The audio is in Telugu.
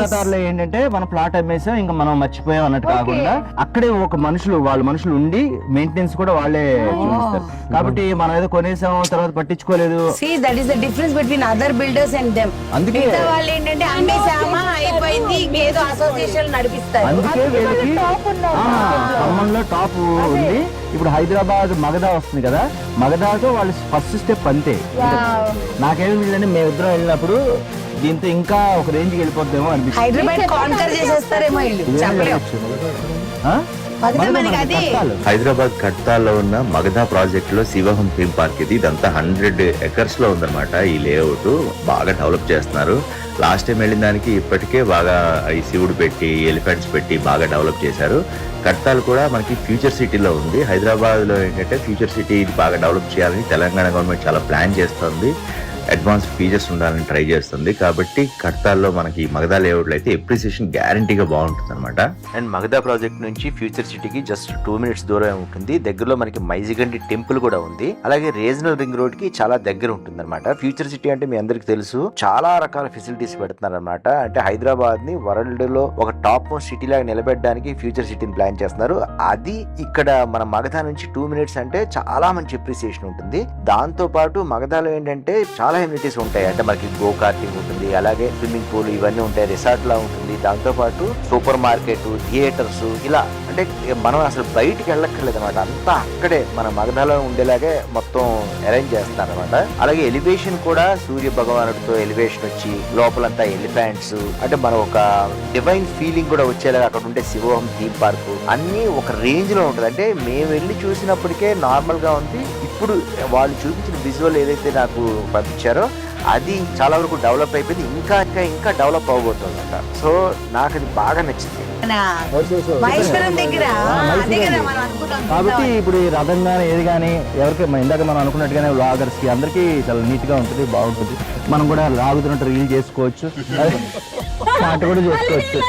కతార్లో ఏంటంటే మన ప్లాట్ అమ్మేసాం ఇంకా మనం మర్చిపోయాం అన్నట్టు కాకుండా అక్కడే ఒక వాళ్ళ మనుషులు ఉండి మెయింటెనెన్స్ కూడా వాళ్ళే చూపిస్తారు. కాబట్టి మనం ఏదో కొనేసాం తర్వాత పట్టించుకోలేదు. That is the difference between other builders and them. అందుకే వాళ్ళు ఏంటంటే అమ్మేసామా అయిపోయింది ఇంకేదో అసోసియేషన్ నడిపిస్తారు. అందుకే వీళ్ళకి ఖమ్మంలో టాప్ ఉంది. ఇప్పుడు హైదరాబాద్ మగధా వస్తుంది కదా, మగధాతో వాళ్ళు ఫస్ట్ స్టెప్ అంతే. నాకేమిటంటే మేమిద్దరం వెళ్ళినప్పుడు దీంతో ఇంకా ఒక రేంజ్కి వెళ్ళిపోద్దేమో అనిపిస్తుంది. హైదరాబాద్ కాన్కర్ చేసేస్తారేమో ఇల్లు. హైదరాబాద్ కట్టాల్లో ఉన్న మగధా ప్రాజెక్ట్ లో శివహం థీమ్ పార్క్ ఇది. ఇదంతా 100 acres లో ఉందన్నమాట. ఈ లేఅవుట్ బాగా డెవలప్ చేస్తున్నారు. లాస్ట్ టైం వెళ్ళిన దానికి ఇప్పటికే బాగా ఈ శివుడు పెట్టి ఎలిఫెంట్స్ పెట్టి బాగా డెవలప్ చేశారు. కట్టాలు కూడా మనకి ఫ్యూచర్ సిటీలో ఉంది. హైదరాబాద్ లో ఏంటంటే ఫ్యూచర్ సిటీ బాగా డెవలప్ చేయాలని తెలంగాణ గవర్నమెంట్ చాలా ప్లాన్ చేస్తుంది. అడ్వాన్స్ ఫీచర్స్ ఉండాలని ట్రై చేస్తుంది. కాబట్టి కడతాల్లో మనకి మగధా లేఅవుట్ లో అయితే ఎప్రిసియేషన్ గ్యారంటీగా బాగుంటుంది అనమాట. అండ్ మగధా ప్రాజెక్ట్ నుంచి ఫ్యూచర్ సిటీకి జస్ట్ 2 minutes దూరం ఉంటుంది. దగ్గరలో మనకి మైజిగండి టెంపుల్ కూడా ఉంది. అలాగే రీజనల్ రింగ్ రోడ్ కి చాలా దగ్గర ఉంటుంది అనమాట. ఫ్యూచర్ సిటీ అంటే మీ అందరికి తెలుసు, చాలా రకాల ఫెసిలిటీస్ పెడుతున్నారు అనమాట. అంటే హైదరాబాద్ ని వరల్డ్ లో ఒక టాప్ మోస్ట్ సిటీ లాగా నిలబెట్టడానికి ఫ్యూచర్ సిటీని ప్లాన్ చేస్తున్నారు. అది ఇక్కడ మన మగధా నుంచి 2 minutes అంటే చాలా మంచి ఎప్రిసియేషన్ ఉంటుంది. దాంతో పాటు మగధాలో ఏంటంటే చాలా ఎమ్యూనిటీస్ ఉంటాయి. అంటే మనకి గో కార్టింగ్ ఉంటుంది, అలాగే స్విమ్మింగ్ పూల్ ఇవన్నీ ఉంటాయి, రిసార్ట్ లా ఉంటుంది. దాంతో పాటు సూపర్ మార్కెట్, థియేటర్స్, ఇలా అంటే మనం అసలు బయటికి వెళ్ళక్కర్లేదు అనమాట. అంతా అక్కడే మన మగధాలో ఉండేలాగే మొత్తం అరేంజ్ చేస్తున్నారు అనమాట. అలాగే ఎలివేషన్ కూడా సూర్య భగవానుడితో ఎలివేషన్ వచ్చి లోపలంతా ఎలిఫెంట్స్, అంటే మనం ఒక డివైన్ ఫీలింగ్ కూడా వచ్చేలాగా అక్కడ ఉండే శివోహం థీమ్ పార్క్ అన్ని ఒక రేంజ్ లో ఉంటుంది. అంటే మేము వెళ్ళి చూసినప్పటికే నార్మల్ గా ఉంది. ఇప్పుడు వాళ్ళు చూపించిన విజువల్ ఏదైతే నాకు పంపించారో అది చాలా వరకు డెవలప్ అయిపోయింది. ఇంకా ఇంకా ఇంకా డెవలప్ అవబోతుంది అంట. సో నాకు అది బాగా నచ్చింది. కాబట్టి ఇప్పుడు ఈ రథం కానీ ఏది కానీ ఎవరికి ఇందాక మనం అనుకున్నట్టుగానే వ్లాగర్స్ కి అందరికి చాలా నీట్ గా ఉంటుంది, బాగుంటుంది. మనం కూడా లాగుతున్నట్టు రీల్ చేసుకోవచ్చు, పాట కూడా చేసుకోవచ్చు.